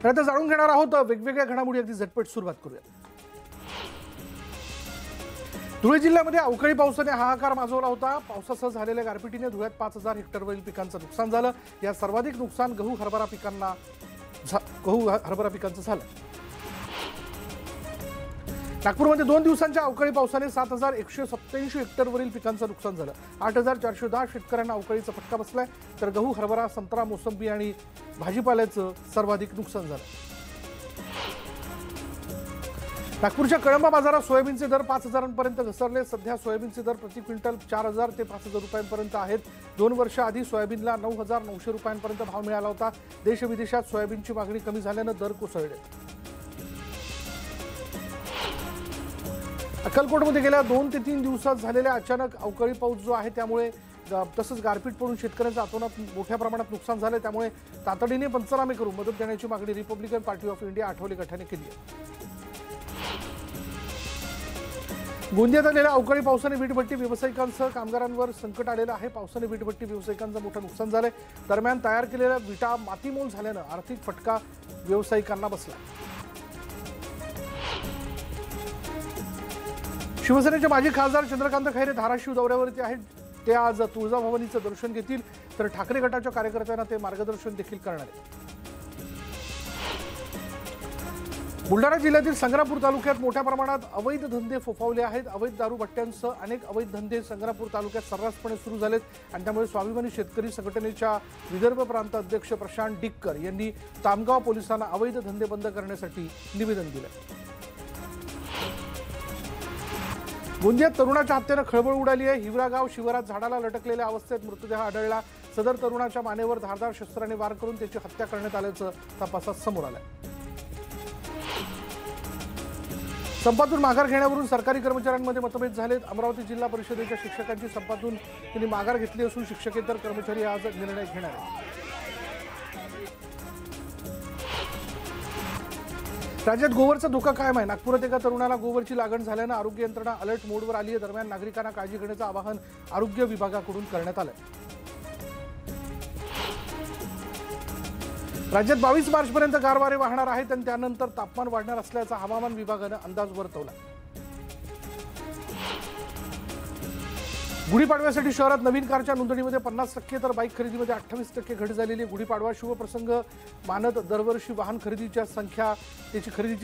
आता जाणून घेणार आहोत वेगवेगळ्या घडामोडी, अगदी झटपट सुरुवात करूया। धुळे जिल्ह्यामध्ये अवकाळी पावसाने हाहाकार माजवला होता। पावसासह झालेल्या गारपिटीने धुळ्यात 5000 हेक्टरवरील पिकांचं नुकसान झालं। या सर्वाधिक नुकसान गहू हरभरा पिकांचं झालं। नागपूरमध्ये 2 दिवसांच्या अवकाळी पावसाने 7187 हेक्टरवरील पिकांचं नुकसान झालं। 8410 शेतकऱ्यांना अवकाळीचा फटका बसलाय, तर गहू हरभरा संत्रा मोसंबी आणि भाजीपाल्याचं सर्वाधिक नुकसान झालं। नागपूरच्या कळंबा बाजारात सोयाबीनचे दर 5000पर्यंत घसरले। सध्या सोयाबीनचे दर प्रति क्विंटल 4000 ते 5000 रुपयांपर्यंत आहेत। 2 वर्ष आधी सोयाबीनला 9900 रुपयांपर्यंत भाव मिळाला होता। देश विदेशात सोयाबीनची मागणी कमी झाल्यानं दर कोसळले। अक्कलकोटमध्ये गेल्या 2 ते 3 दिवसात झालेल्या अचानक अवकाळी पाऊस जो आहे त्यामुळे तसंच गारपीट पडून शेतकऱ्यांचं अतोनात मोठ्या प्रमाणात नुकसान झालं। त्यामुळे तातडीने पंचनामे करून मदत देण्याची मागणी Republican party of India Athawale गटाने केली आहे। गोंदियात आलेल्या अवकाळी पावसाने वीटभट्टी व्यावसायिकांसह कामगारांवर संकट आलेलं आहे। पावसाने वीटभट्टी व्यावसायिकांचं मोठं नुकसान झालंय। दरम्यान तयार केलेल्या विटा मातीमोल झाल्यानं आर्थिक फटका व्यावसायिकांना बसला। शिवसेनेचे माजी खासदार चंद्रकांत खैरे धाराशिव दौऱ्यावरती आहेत। ते आज तुळजाभवानीचं दर्शन घेतील, तर ठाकरे गटाच्या कार्यकर्त्यांना ते मार्गदर्शन देखील करणार आहेत। बुलढाणा जिल्ह्यातील संग्रामपूर तालुक्यात मोठ्या प्रमाणात अवैध धंदे फोफावले आहेत। अवैध दारू भट्ट्यांसह अनेक अवैध धंदे संग्रामपूर तालुक्यात सर्रासपणे सुरू झालेत आणि त्यामुळे स्वाभिमानी शेतकरी संघटनेच्या विदर्भ प्रांत अध्यक्ष प्रशांत डिक्कर यांनी तामगाव पोलिसांना अवैध धंदे बंद करण्यासाठी निवेदन दिलं। गोंदियात तरुणाच्या हत्येनं खळबळ उडाली आहे। हिवरागाव शिवारात झाडाला लटकलेल्या अवस्थेत मृतदेह आढळला। सदर तरुणाच्या मानेवर धारदार शस्त्राने वार करून त्याची हत्या करण्यात आल्याचं तपासात समोर आलंय। संपातून माघार घेण्यावरून सरकारी कर्मचाऱ्यांमध्ये मतभेद झालेत। अमरावती जिल्हा परिषदेच्या शिक्षकांची संपातून त्यांनी माघार घेतली असून शिक्षकेतर कर्मचारी आज निर्णय घेणार आहेत। राज्यात गोवरचा धोका कायम आहे। नागपुरात एका तरुणाला गोवरची लागण झाल्यानं आरोग्य यंत्रणा अलर्ट मोडवर आली आहे। दरम्यान नागरिकांना काळजी घेण्याचं आवाहन आरोग्य विभागाकडून करण्यात आलंय। राज्यात 22 मार्चपर्यंत गार वारे वाहणार आहेत आणि त्यानंतर तापमान वाढणार असल्याचा हवामान विभागानं अंदाज वर्तवला। गुढीपाडव्यासाठी शहरात नवीन कारच्या नोंदणीमध्ये 50% तर बाईक खरेदीमध्ये 28% घट झालेली आहे। गुढीपाडवा शुभप्रसंग मानत दरवर्षी वाहन खरेदीची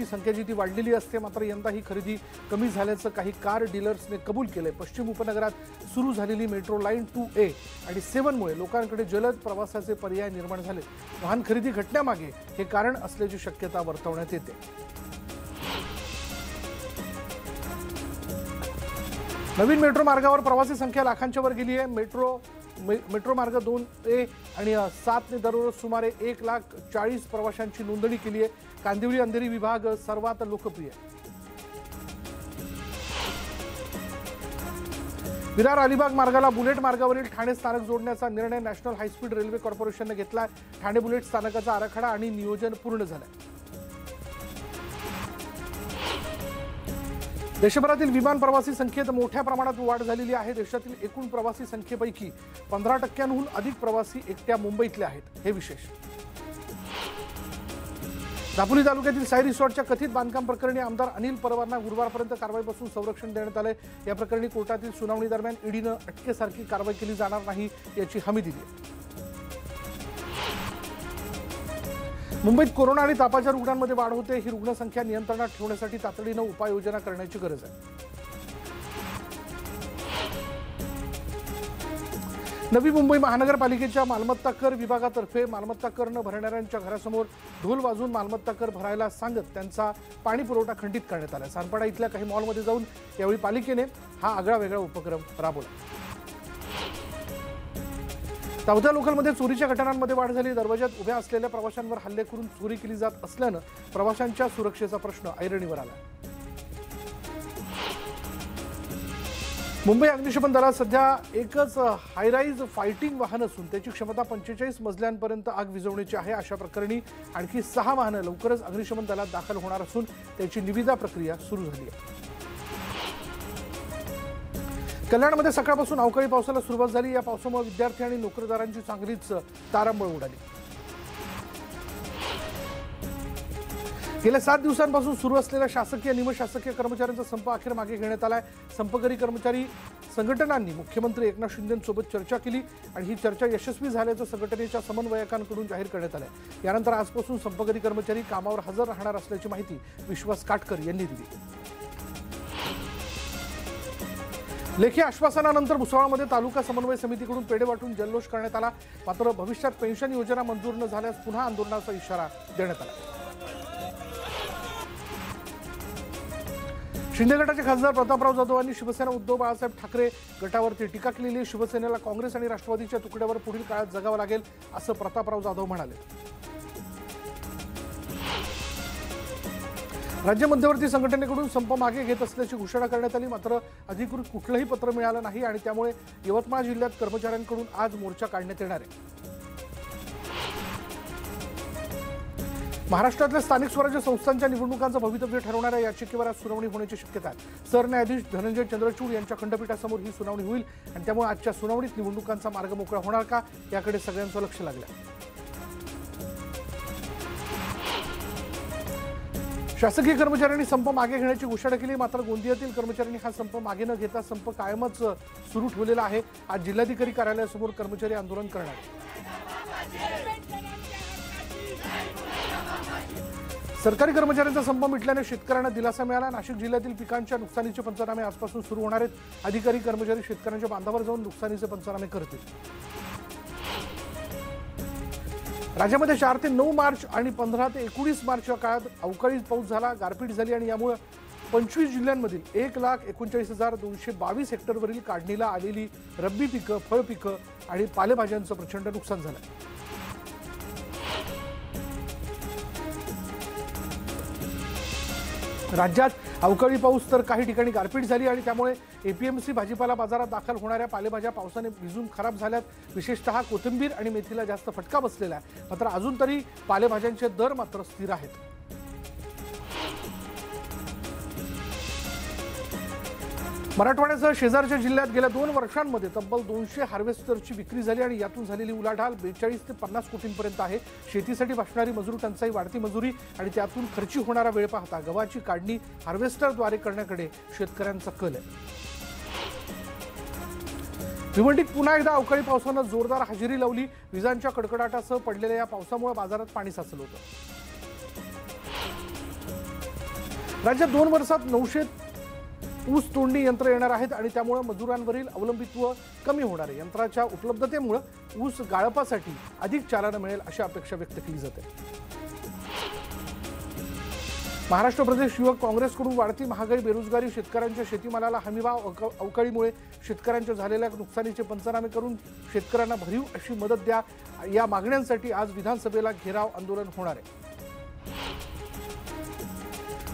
संख्या जी ती वाढलेली असते, मात्र यंदा ही खरेदी कमी झाल्याचं काही कार डीलर्सने कबूल केलंय। पश्चिम उपनगरात सुरू झालेली मेट्रो लाईन 2A आणि 7 मुळे लोकांकडे जलद प्रवासाचे पर्याय निर्माण झाले। वाहन खरेदी घटण्यामागे हे कारण असल्याची शक्यता वर्तवण्यात येते। नवीन मेट्रो मार्गावर प्रवासी संख्या लाखांच्या वर गेली आहे। मेट्रो मार्ग 2A आणि 7 ने दररोज सुमारे 1,40,000 प्रवाशांची नोंदणी केली आहे। कांदिवली अंधेरी विभाग सर्वात लोकप्रिय आहे। विरार अलिबाग मार्गाला बुलेट मार्गावरील ठाणे स्थानक जोडण्याचा निर्णय नॅशनल हायस्पीड रेल्वे कॉर्पोरेशनने घेतला आहे। ठाणे बुलेट स्थानकाचा आराखडा आणि नियोजन पूर्ण झालंय। देशभरातील विमान प्रवासी संख्येत मोठ्या प्रमाणात वाढ झालेली आहे। देशातील एकूण प्रवासी संख्येपैकी 15%हून अधिक प्रवासी एकट्या मुंबईतले आहेत, हे विशेष। दापोली तालुक्यातील साई रिसॉर्टच्या कथित बांधकाम प्रकरणी आमदार अनिल परबांना गुरुवारपर्यंत कारवाईपासून संरक्षण देण्यात आले। या प्रकरणी कोर्टातील सुनावणी दरम्यान ईडीनं अटकेसारखी कारवाई केली जाणार नाही याची हमी दिली। मुंबईत कोरोना आणि तापाच्या रुग्णांमध्ये वाढ होते। ही रुग्णसंख्या नियंत्रणात ठेवण्यासाठी तातडीनं उपाययोजना करण्याची गरज आहे। नवी मुंबई महानगरपालिकेच्या मालमत्ता कर विभागातर्फे मालमत्ता कर न भरणाऱ्यांच्या घरासमोर ढोल वाजवून मालमत्ता कर भरायला सांगत त्यांचा पाणी पुरवठा खंडित करण्यात आला। सानपाडा इथल्या काही मॉलमध्ये जाऊन यावेळी पालिकेने हा आगळावेगळा उपक्रम राबवला। चौथ्या लोकलमध्ये चोरीच्या घटनांमध्ये वाढ झाली। दरवाजात उभ्या असलेल्या प्रवाशांवर हल्ले करून चोरी केली जात असल्यानं प्रवाशांच्या सुरक्षेचा प्रश्न ऐरणीवर आला। मुंबई अग्निशमन दलात सध्या एकच हायराईज फायटिंग वाहन असून त्याची क्षमता 45 मजल्यांपर्यंत आग विझवण्याची आहे। अशा प्रकरणी आणखी 6 वाहनं लवकरच अग्निशमन दलात दाखल होणार असून त्याची निविदा प्रक्रिया सुरू झाली आहे। कल्याणमध्ये सकाळपासून अवकाळी पावसाला सुरुवात झाली। या पावसामुळे विद्यार्थी आणि नोकरदारांची चांगलीच तारांबळ उडाली। गेल्या 7 दिवसांपासून सुरू असलेल्या शासकीय निमशासकीय कर्मचाऱ्यांचा संप अखेर मागे घेण्यात आलाय। संपकरी कर्मचारी संघटनांनी मुख्यमंत्री एकनाथ शिंदेंसोबत चर्चा केली आणि ही चर्चा यशस्वी झाल्याचं संघटनेच्या समन्वयकांकडून जाहीर करण्यात आलंय। यानंतर आजपासून संपकरी कर्मचारी कामावर हजर राहणार असल्याची माहिती विश्वास काटकर यांनी दिली। लेखी आश्वासनानंतर भुसावळमध्ये तालुका समन्वय समितीकडून पेढे वाटून जल्लोष करण्यात आला। मात्र भविष्यात पेन्शन योजना मंजूर न झाल्यास पुन्हा आंदोलनाचा इशारा देण्यात आला। शिंदे गटाचे खासदार प्रतापराव जाधवांनी शिवसेना उद्धव बाळासाहेब ठाकरे गटावरती टीका केलेली आहे। शिवसेनेला काँग्रेस आणि राष्ट्रवादीच्या तुकड्यावर पुढील काळात जगावं लागेल असं प्रतापराव जाधव म्हणाले। राज्य मध्यवर्ती संघटनेकडून संप मागे घेत असल्याची घोषणा करण्यात आली। मात्र अधिकृत कुठलंही पत्र मिळालं नाही आणि त्यामुळे यवतमाळ जिल्ह्यात कर्मचाऱ्यांकडून आज मोर्चा काढण्यात येणार आहे। महाराष्ट्रातल्या स्थानिक स्वराज्य संस्थांच्या निवडणुकांचं भवितव्य ठरवणाऱ्या याचिकेवर आज सुनावणी होण्याची शक्यता आहे। सरन्यायाधीश धनंजय चंद्रचूड यांच्या खंडपीठासमोर ही सुनावणी होईल आणि त्यामुळे आजच्या सुनावणीत निवडणुकांचा मार्ग मोकळा होणार का याकडे सगळ्यांचं लक्ष लागलं आहे। शासकीय कर्मचाऱ्यांनी संप मागे घेण्याची घोषणा केली। मात्र गोंदियातील कर्मचाऱ्यांनी हा संप मागे न घेता संप कायमच सुरू ठेवलेला आहे। आज जिल्हाधिकारी कार्यालयासमोर कर्मचारी आंदोलन करणार आहेत। सरकारी कर्मचाऱ्यांचा संप मिटल्याने शेतकऱ्यांना दिलासा मिळाला। नाशिक जिल्ह्यातील पिकांच्या नुकसानीचे पंचनामे आजपासून सुरू होणार आहेत। अधिकारी कर्मचारी शेतकऱ्यांच्या बांधावर जाऊन नुकसानीचे पंचनामे करतील। राज्यामध्ये 4 ते 9 मार्च आणि 15 ते 19 मार्च या काळात अवकाळी पाऊस झाला, गारपीट झाली आणि यामुळे 25 जिल्ह्यांमधील 1,39,222 हेक्टरवरील काढणीला आलेली रब्बी पिकं, फळ पिकं आणि पालेभाज्यांचं प्रचंड नुकसान झालं। राज्यात अवकाळी पाऊस तर काही ठिकाणी गारपीट झाली आणि त्यामुळे एपीएमसी भाजीपाला बाजारात दाखल होणाऱ्या पालेभाज्या पावसाने भिजून खराब झाल्यात। विशेषतः कोथिंबीर आणि मेथीला जास्त फटका बसलेला आहे। मात्र अजून तरी पालेभाज्यांचे दर मात्र स्थिर आहेत। मराठवाड्यासह शेजारच्या जिल्ह्यात गेल्या 2 वर्षांमध्ये तब्बल 200 हार्वेस्टरची विक्री झाली आणि यातून झालेली उलाढाल 42 ते 50 कोटींपर्यंत आहे। शेतीसाठी भासणारी मजूर टंचाई, वाढती मजुरी आणि त्यातून खर्ची होणारा वेळ पाहता गव्हाची काढणी हार्वेस्टरद्वारे करण्याकडे शेतकऱ्यांचा कल आहे। भिवंडीत पुन्हा एकदा अवकाळी पावसानं जोरदार हजेरी लावली। विजांच्या कडकडाटासह पडलेल्या या पावसामुळे बाजारात पाणी साचलं होतं। राज्यात 2 वर्षात 900 ऊस तोडणी यंत्र येणार आहेत आणि त्यामुळे मजुरांवरील अवलंबित्व कमी होणार आहे। यंत्राच्या उपलब्धतेमुळे ऊस गाळपासाठी अधिक चालना मिळेल अशी अपेक्षा व्यक्त केली जाते। महाराष्ट्र प्रदेश युवक काँग्रेसकडून वाढती महागाई, बेरोजगारी, शेतकऱ्यांच्या शेतीमालाला हमीभाव, अवकाळीमुळे शेतकऱ्यांच्या झालेल्या नुकसानीचे पंचनामे करून शेतकऱ्यांना भरीव अशी मदत द्या या मागण्यांसाठी आज विधानसभेला घेराव आंदोलन होणार आहे।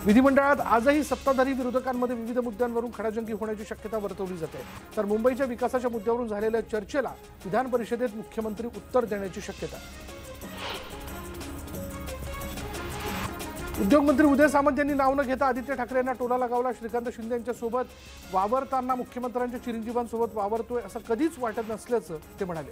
विधिमंडळात आजही सत्ताधारी विरोधकांमध्ये विविध मुद्द्यांवरून खडाजंगी होण्याची शक्यता वर्तवली जाते। तर मुंबईच्या विकासाच्या मुद्द्यावरून झालेल्या चर्चेला विधान परिषदेत मुख्यमंत्री उत्तर देण्याची शक्यता आहे। उद्योगमंत्री उदय सामंत यांनी नाव न घेता आदित्य ठाकरे यांना टोला लगावला। श्रीकांत शिंदे यांच्यासोबत वावरताना मुख्यमंत्र्यांच्या चिरंजीवांसोबत वावरतोय असं कधीच वाटत नसल्याचं ते म्हणाले।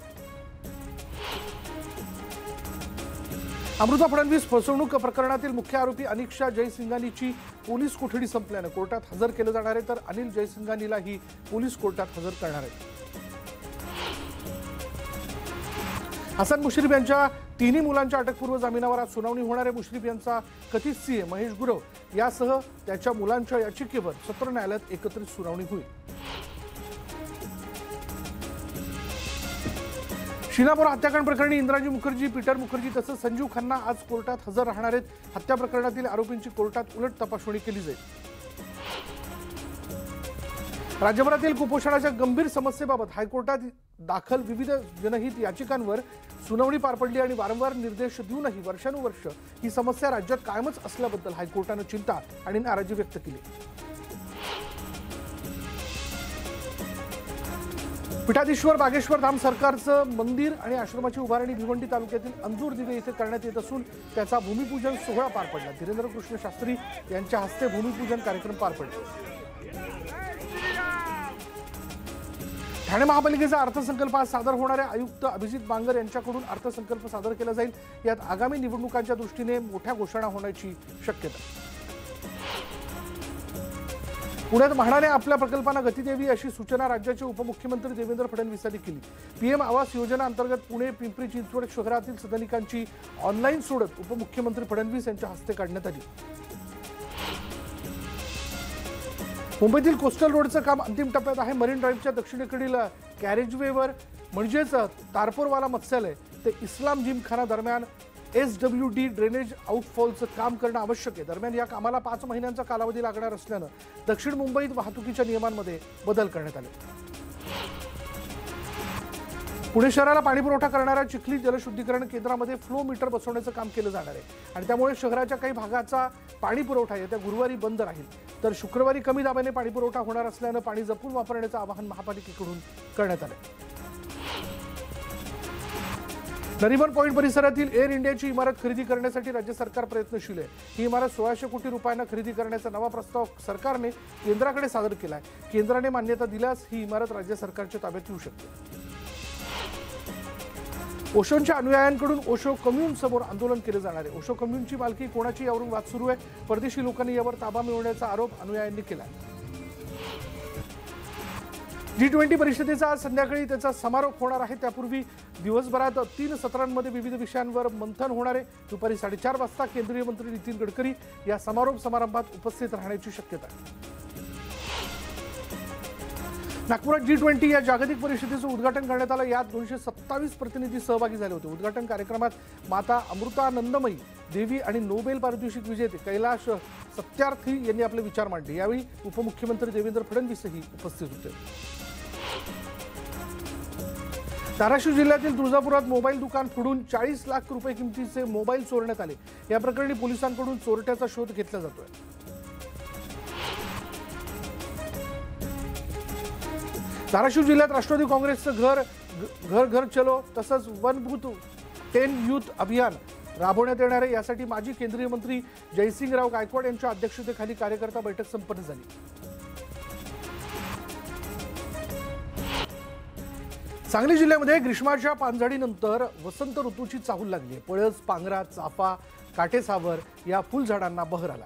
अमृता फडणवीस फसवणूक प्रकरणातील मुख्य आरोपी अनिक्षा जयसिंघानीची पोलीस कोठडी संपल्यानं कोर्टात हजर केलं जाणार आहे। तर अनिल जयसिंघानीलाही पोलीस कोर्टात हजर करणार आहेत। हसन मुश्रीफ यांच्या 3 मुलांच्या अटकपूर्व जामिनावर आज सुनावणी होणार आहे। मुश्रीफ यांचा कथित सीए महेश गुरव यासह त्याच्या मुलांच्या याचिकेवर सत्र न्यायालयात एकत्रित सुनावणी होईल। शिनापूर हत्याकांड प्रकरणी इंद्राजी मुखर्जी, पीटर मुखर्जी तसंच संजीव खन्ना आज कोर्टात हजर राहणार आहेत। हत्या प्रकरणातील आरोपींची कोर्टात उलट तपासणी केली जाईल। राज्यभरातील कुपोषणाच्या गंभीर समस्येबाबत हायकोर्टात दाखल विविध जनहित याचिकांवर सुनावणी पार पडली आणि वारंवार निर्देश देऊनही वर्षानुवर्ष ही समस्या राज्यात कायमच असल्याबद्दल हायकोर्टानं चिंता आणि नाराजी व्यक्त केली। पीठाधीश्वर बागेश्वर धाम सरकारचं मंदिर आणि आश्रमाची उभारणी भिवंडी तालुक्यातील अंजूर दिवे येथे करण्यात येत असून त्याचा भूमिपूजन सोहळा पार पडला। धीरेंद्र कृष्ण शास्त्री यांच्या हस्ते भूमिपूजन कार्यक्रम पार पडला। ठाणे महापालिकेचा अर्थसंकल्प आज सादर होणाऱ्या आयुक्त अभिजित बांगर यांच्याकडून अर्थसंकल्प सादर केला जाईल। यात आगामी निवडणुकांच्या दृष्टीने मोठ्या घोषणा होण्याची शक्यता। पुण्यात म्हाडाने आपल्या प्रकल्पांना गती द्यावी अशी सूचना राज्याचे उपमुख्यमंत्री देवेंद्र फडणवीस यांनी केली। पीएम आवास योजना अंतर्गत पुणे पिंपरी चिंचवड शहरातील सदनिकांची ऑनलाईन सोडत उपमुख्यमंत्री फडणवीस यांच्या हस्ते काढण्यात आली। मुंबईतील कोस्टल रोडचं काम अंतिम टप्प्यात आहे। मरीन ड्राईव्हच्या दक्षिणेकडील कॅरेजवेवर म्हणजेच तारपोरवाला मत्स्यालय ते इस्लाम जिमखाना दरम्यान SWD ड्रेनेज आउटफॉलचं काम करणं आवश्यक आहे। दरम्यान या कामाला 5 महिन्यांचा कालावधी लागणार असल्यानं दक्षिण मुंबईत वाहतुकीच्या नियमांमध्ये बदल करण्यात आले। पुणे शहराला पाणीपुरवठा करणाऱ्या चिखली जलशुद्धीकरण केंद्रामध्ये फ्लो मीटर बसवण्याचं काम केलं जाणार आहे आणि त्यामुळे शहराच्या काही भागाचा पाणीपुरवठा येत्या गुरुवारी बंद राहील, तर शुक्रवारी कमी दाबाने पाणीपुरवठा होणार असल्यानं पाणी जपून वापरण्याचं आवाहन महापालिकेकडून करण्यात आलं। नरिमन पॉइंट परिसरातील एअर इंडियाची इमारत खरेदी करण्यासाठी राज्य सरकार प्रयत्नशील आहे। ही इमारत 1600 कोटी रुपयांना खरेदी करण्याचा नवा प्रस्ताव सरकारने केंद्राकडे सादर केला आहे। केंद्राने मान्यता दिल्यास ही इमारत राज्य सरकारच्या ताब्यात येऊ शकते। ओशोंच्या अनुयायांकडून ओशो कम्युन समोर आंदोलन केले जाणार आहे। ओशो कम्युनची मालकी कोणाची यावरून वाद सुरू आहे। परदेशी लोकांनी यावर ताबा मिळवण्याचा आरोप अनुयायांनी केला आहे। G20 परिषदेचा आज संध्याकाळी त्याचा समारोप होणार आहे। त्यापूर्वी दिवसभरात 3 सत्रांमध्ये विविध विषयांवर मंथन होणार आहे। दुपारी 4:30 वाजता केंद्रीय मंत्री नितीन गडकरी या समारोप समारंभात उपस्थित राहण्याची शक्यता आहे। नागपुरात G20 या जागतिक परिषदेचं उद्घाटन करण्यात आलं। यात 227 प्रतिनिधी सहभागी झाले होते। उद्घाटन कार्यक्रमात माता अमृतानंदमयी देवी आणि नोबेल पारितोषिक विजेते कैलाश सत्यार्थी यांनी आपले विचार मांडले। यावेळी उपमुख्यमंत्री देवेंद्र फडणवीसही उपस्थित होते। धाराशिव जिल्ह्यातील तुळजापुरात मोबाईल दुकान फोडून 40 लाख रुपये किमतीचे मोबाईल चोरण्यात आले। या प्रकरणी पोलिसांकडून चोरट्याचा शोध घेतला जातोय। धाराशिव जिल्ह्यात राष्ट्रवादी काँग्रेसचं घर घर चलो तसंच वन बूथ 10 यूथ अभियान राबवण्यात येणार आहे। यासाठी माजी केंद्रीय मंत्री जयसिंगराव गायकवाड यांच्या अध्यक्षतेखाली कार्यकर्ता बैठक संपन्न झाली। सांगली जिल्ह्यामध्ये ग्रीष्माच्या पानझडीनंतर वसंत ऋतूची चाहूल लागली आहे। पळस, पांगरा, चाफा, काटेसावर या फुलझाडांना बहर आला।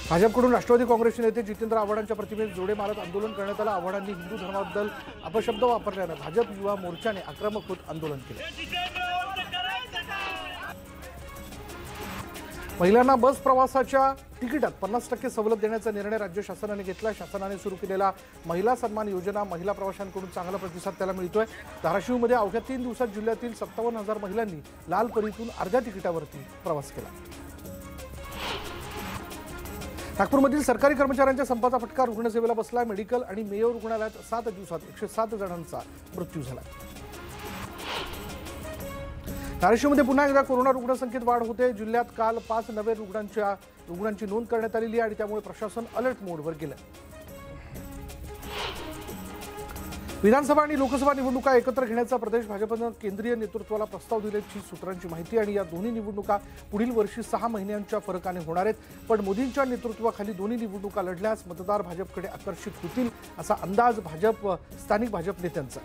भाजपकडून राष्ट्रवादी काँग्रेसचे नेते जितेंद्र आव्हाडांच्या प्रतिमेस जोडे मारत आंदोलन करण्यात आलं। आव्हाडांनी हिंदू धर्माबद्दल अपशब्द वापरल्यानं भाजप युवा मोर्चाने आक्रमक होत आंदोलन केलं। महिलांना बस प्रवासाच्या तिकिटात 50% सवलत देण्याचा निर्णय राज्य शासनाने घेतला। शासनाने सुरू केलेला महिला सन्मान योजना महिला प्रवाशांकडून चांगला प्रतिसाद त्याला मिळतोय। धाराशिवमध्ये अवघ्या 3 दिवसात जिल्ह्यातील 57,000 महिलांनी लाल परीतून अर्ध्या तिकिटावरती प्रवास केला। नागपूरमधील सरकारी कर्मचाऱ्यांच्या संपाचा फटका रुग्णसेवेला बसला। मेडिकल आणि मेयो रुग्णालयात 7 दिवसात 107 जणांचा मृत्यू झाला। धाराशिवमध्ये पुन्हा एकदा कोरोना रुग्णसंख्येत वाढ होते। जिल्ह्यात काल 5 नवे रुग्णांची नोंद करण्यात आलेली आहे आणि त्यामुळे प्रशासन अलर्ट मोडवर गेलं। विधानसभा आणि लोकसभा निवडणुका एकत्र घेण्याचा प्रदेश भाजपनं केंद्रीय नेतृत्वाला प्रस्ताव दिल्याची सूत्रांची माहिती आणि या दोन्ही निवडणुका पुढील वर्षी 6 महिन्यांच्या फरकाने होणार आहेत। पण मोदींच्या नेतृत्वाखाली दोन्ही निवडणुका लढल्यास मतदार भाजपकडे आकर्षित होतील असा अंदाज स्थानिक भाजप नेत्यांचा।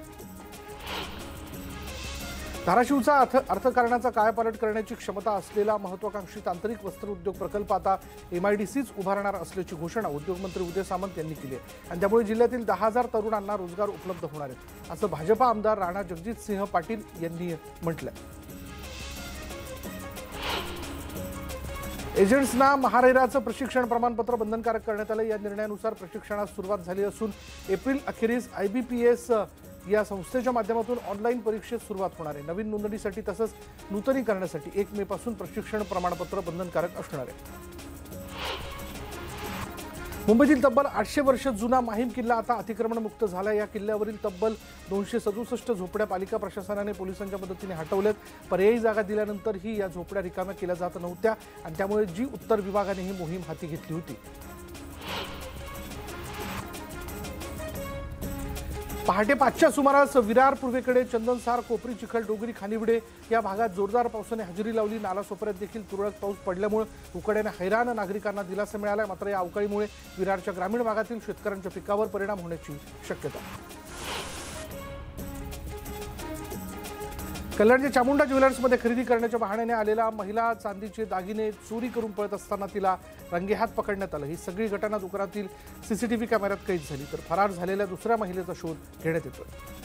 धाराशिवचा अर्थकारणाचा कायापालट करण्याची क्षमता असलेला महत्वाकांक्षी तांत्रिक वस्त्रोद्योग प्रकल्प आता MIDCच उभारणार असल्याची घोषणा उद्योगमंत्री उदय सामंत यांनी केली आहे आणि त्यामुळे जिल्ह्यातील 10,000 तरुणांना रोजगार उपलब्ध होणार आहे असं भाजपा आमदार राणा जगजितसिंह पाटील यांनी म्हटलंय। एजंट्सना महारेराचं प्रशिक्षण प्रमाणपत्र बंधनकारक करण्यात आलं। या निर्णयानुसार प्रशिक्षणास सुरुवात झाली असून एप्रिल अखेरीस IBPS या संस्थेच्या माध्यमातून ऑनलाईन परीक्षेस सुरुवात होणार आहे। नवीन नोंदणीसाठी तसंच नूतनीकरणासाठी 1 मे पासून प्रशिक्षण प्रमाणपत्र बंधनकारक असणार आहे। मुंबईतील तब्बल 800 वर्ष जुना माहीम किल्ला आता अतिक्रमणमुक्त झाला। या किल्ल्यावरील तब्बल 267 झोपड्या पालिका प्रशासनाने पोलिसांच्या मदतीने हटवल्यात। पर्यायी जागा दिल्यानंतरही या झोपड्या रिकाम्या केल्या जात नव्हत्या आणि त्यामुळे जी उत्तर विभागाने ही मोहीम हाती घेतली होती। पहाटे 5च्या सुमारास विरार पूर्वेकडे चंदनसार, कोपरी, चिखल, डोगरी, खानिवडे या भागात जोरदार पावसाने हजेरी लावली। नालासोपाऱ्यात देखील तुरळक पाऊस पडल्यामुळे उकाड्याने हैराण नागरिकांना दिलासा मिळाला। मात्र या अवकाळीमुळे विरारच्या ग्रामीण भागातील शेतकऱ्यांच्या पिकावर परिणाम होण्याची शक्यता आहे। कल्याणच्या चामुंडा ज्वेलर्समध्ये खरेदी करण्याच्या बहाण्याने आलेला महिला चांदीचे दागिने चोरी करून पळत असताना तिला रंगेहात पकडण्यात आलं। ही सगळी घटना दुकानातील सीसीटीव्ही कॅमेऱ्यात कैद झाली। तर फरार झालेल्या दुसऱ्या महिलेचा शोध घेण्यात येतोय।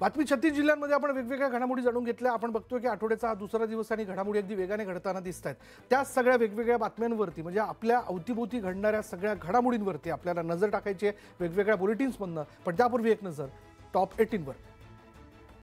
बातमी 36 जिल्ह्यांमध्ये आपण वेगवेगळ्या घडामोडी जाणून घेतल्या। आपण बघतोय की आठवड्याचा हा दुसरा दिवस आणि घडामोडी अगदी वेगाने घडताना दिसत आहेत। त्या सगळ्या वेगवेगळ्या बातम्यांवरती म्हणजे आपल्या अवतीभोवती घडणाऱ्या सगळ्या घडामोडींवरती आपल्याला नजर टाकायची आहे वेगवेगळ्या बुलेटिन्समधनं। पण त्यापूर्वी एक नजर टॉप 18 वर।